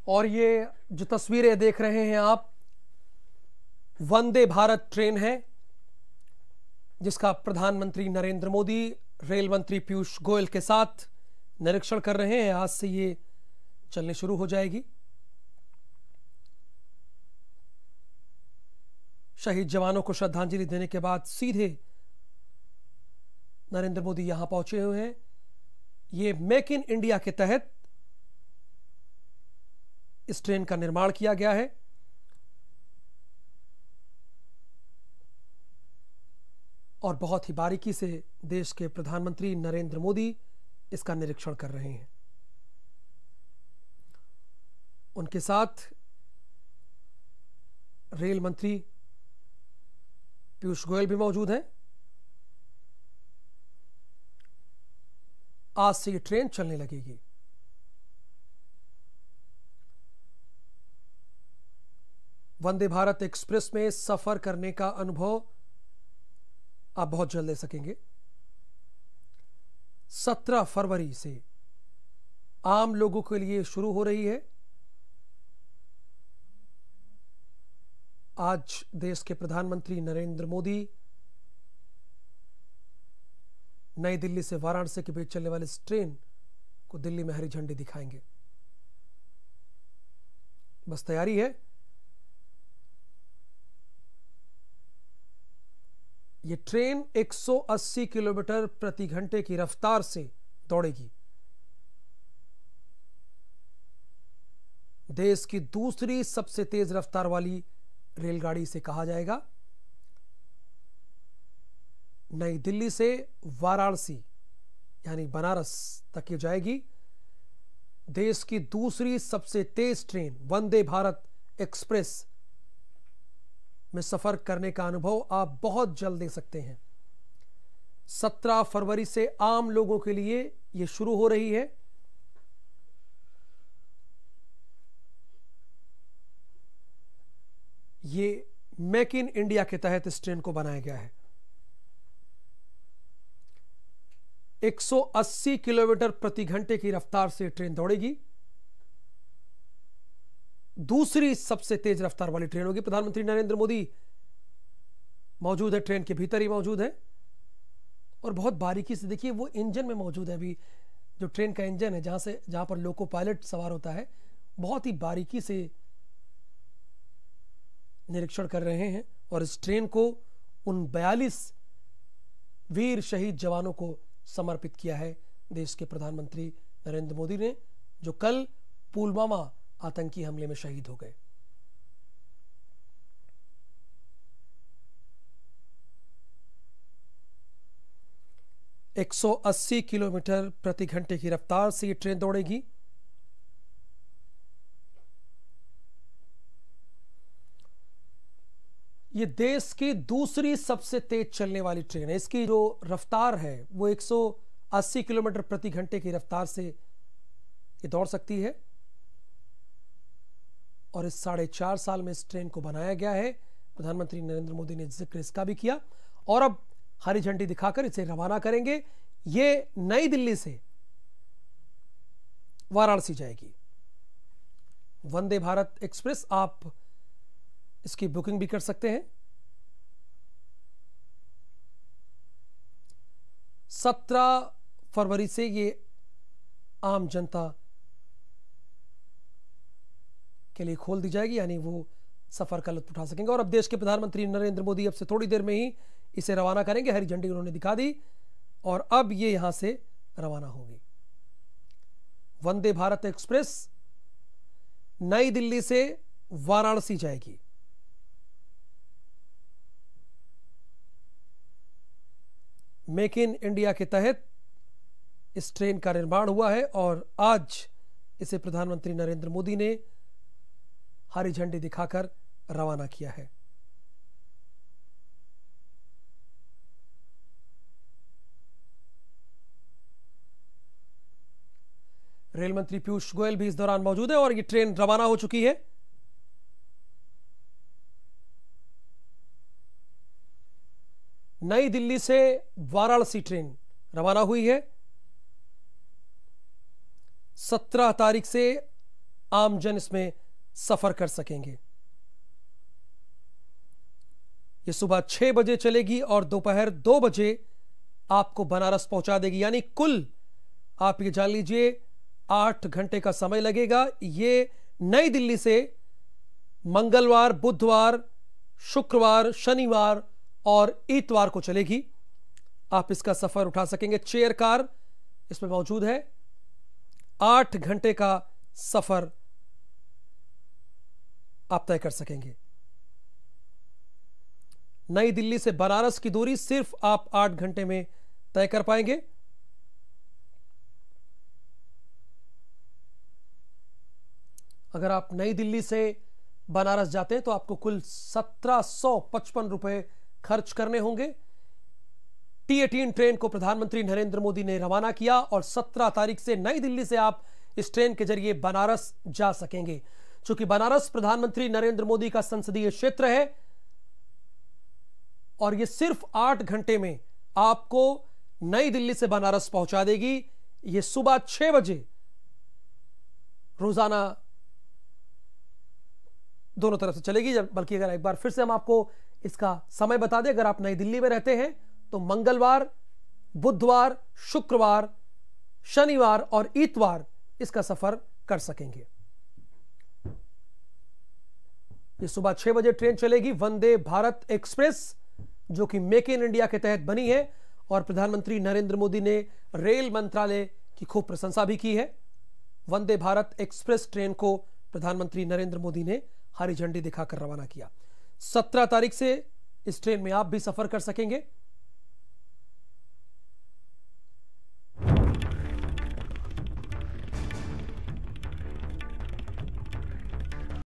और ये जो तस्वीरें देख रहे हैं आप, वंदे भारत ट्रेन है जिसका प्रधानमंत्री नरेंद्र मोदी रेल मंत्री पीयूष गोयल के साथ निरीक्षण कर रहे हैं। आज से ये चलने शुरू हो जाएगी। शहीद जवानों को श्रद्धांजलि देने के बाद सीधे नरेंद्र मोदी यहां पहुंचे हुए हैं। ये मेक इन इंडिया के तहत इस ट्रेन का निर्माण किया गया है और बहुत ही बारीकी से देश के प्रधानमंत्री नरेंद्र मोदी इसका निरीक्षण कर रहे हैं। उनके साथ रेल मंत्री पीयूष गोयल भी मौजूद हैं। आज से ये ट्रेन चलने लगेगी। वंदे भारत एक्सप्रेस में सफर करने का अनुभव आप बहुत जल्द ले सकेंगे। 17 फरवरी से आम लोगों के लिए शुरू हो रही है। आज देश के प्रधानमंत्री नरेंद्र मोदी नई दिल्ली से वाराणसी के बीच चलने वाली इस ट्रेन को दिल्ली में हरी झंडी दिखाएंगे। बस तैयारी है। ये ट्रेन 180 किलोमीटर प्रति घंटे की रफ्तार से दौड़ेगी। देश की दूसरी सबसे तेज रफ्तार वाली रेलगाड़ी से कहा जाएगा। नई दिल्ली से वाराणसी यानी बनारस तक ये जाएगी। देश की दूसरी सबसे तेज ट्रेन वंदे भारत एक्सप्रेस में सफर करने का अनुभव आप बहुत जल्द दे सकते हैं। 17 फरवरी से आम लोगों के लिए यह शुरू हो रही है। ये मेक इन इंडिया के तहत इस ट्रेन को बनाया गया है। 180 किलोमीटर प्रति घंटे की रफ्तार से ट्रेन दौड़ेगी। दूसरी सबसे तेज रफ्तार वाली ट्रेन होगी। प्रधानमंत्री नरेंद्र मोदी मौजूद है, ट्रेन के भीतर ही मौजूद है और बहुत बारीकी से देखिए वो इंजन में मौजूद है। अभी जो ट्रेन का इंजन है जहां पर लोको पायलट सवार होता है, बहुत ही बारीकी से निरीक्षण कर रहे हैं और इस ट्रेन को उन 42 वीर शहीद जवानों को समर्पित किया है देश के प्रधानमंत्री नरेंद्र मोदी ने, जो कल पुलवामा आतंकी हमले में शहीद हो गए। एक 180 किलोमीटर प्रति घंटे की रफ्तार से ये ट्रेन दौड़ेगी। ये देश की दूसरी सबसे तेज चलने वाली ट्रेन है। इसकी जो रफ्तार है वो 180 किलोमीटर प्रति घंटे की रफ्तार से ये दौड़ सकती है और इस 4.5 साल में इस ट्रेन को बनाया गया है। प्रधानमंत्री नरेंद्र मोदी ने जिक्र इसका भी किया और अब हरी झंडी दिखाकर इसे रवाना करेंगे। ये नई दिल्ली से वाराणसी जाएगी। वंदे भारत एक्सप्रेस आप इसकी बुकिंग भी कर सकते हैं। 17 फरवरी से ये आम जनता के लिए खोल दी जाएगी, यानी वो सफर का लुत्फ उठा सकेंगे। और अब देश के प्रधानमंत्री नरेंद्र मोदी अब से थोड़ी देर में ही इसे रवाना करेंगे। हरी झंडी उन्होंने दिखा दी और अब ये यहां से रवाना होगी। वंदे भारत एक्सप्रेस नई दिल्ली से वाराणसी जाएगी। मेक इन इंडिया के तहत इस ट्रेन का निर्माण हुआ है और आज इसे प्रधानमंत्री नरेंद्र मोदी ने हरी झंडी दिखाकर रवाना किया है। रेल मंत्री पीयूष गोयल भी इस दौरान मौजूद है और ये ट्रेन रवाना हो चुकी है। नई दिल्ली से वाराणसी ट्रेन रवाना हुई है। 17 तारीख से आमजन इसमें सफर कर सकेंगे। ये सुबह 6 बजे चलेगी और दोपहर 2 बजे आपको बनारस पहुंचा देगी, यानी कुल आप ये जान लीजिए 8 घंटे का समय लगेगा। ये नई दिल्ली से मंगलवार, बुधवार, शुक्रवार, शनिवार और इतवार को चलेगी। आप इसका सफर उठा सकेंगे। चेयर कार इसमें मौजूद है। 8 घंटे का सफर आप तय कर सकेंगे। नई दिल्ली से बनारस की दूरी सिर्फ आप 8 घंटे में तय कर पाएंगे। अगर आप नई दिल्ली से बनारस जाते हैं तो आपको कुल 1755 रुपए खर्च करने होंगे। T18 ट्रेन को प्रधानमंत्री नरेंद्र मोदी ने रवाना किया और 17 तारीख से नई दिल्ली से आप इस ट्रेन के जरिए बनारस जा सकेंगे। चूंकि बनारस प्रधानमंत्री नरेंद्र मोदी का संसदीय क्षेत्र है और यह सिर्फ 8 घंटे में आपको नई दिल्ली से बनारस पहुंचा देगी। यह सुबह 6 बजे रोजाना दोनों तरफ से चलेगी। बल्कि अगर एक बार फिर से हम आपको इसका समय बता दें, अगर आप नई दिल्ली में रहते हैं तो मंगलवार, बुधवार, शुक्रवार, शनिवार और इतवार इसका सफर कर सकेंगे। ये सुबह 6 बजे ट्रेन चलेगी, वंदे भारत एक्सप्रेस, जो कि मेक इन इंडिया के तहत बनी है और प्रधानमंत्री नरेंद्र मोदी ने रेल मंत्रालय की खूब प्रशंसा भी की है। वंदे भारत एक्सप्रेस ट्रेन को प्रधानमंत्री नरेंद्र मोदी ने हरी झंडी दिखाकर रवाना किया। 17 तारीख से इस ट्रेन में आप भी सफर कर सकेंगे।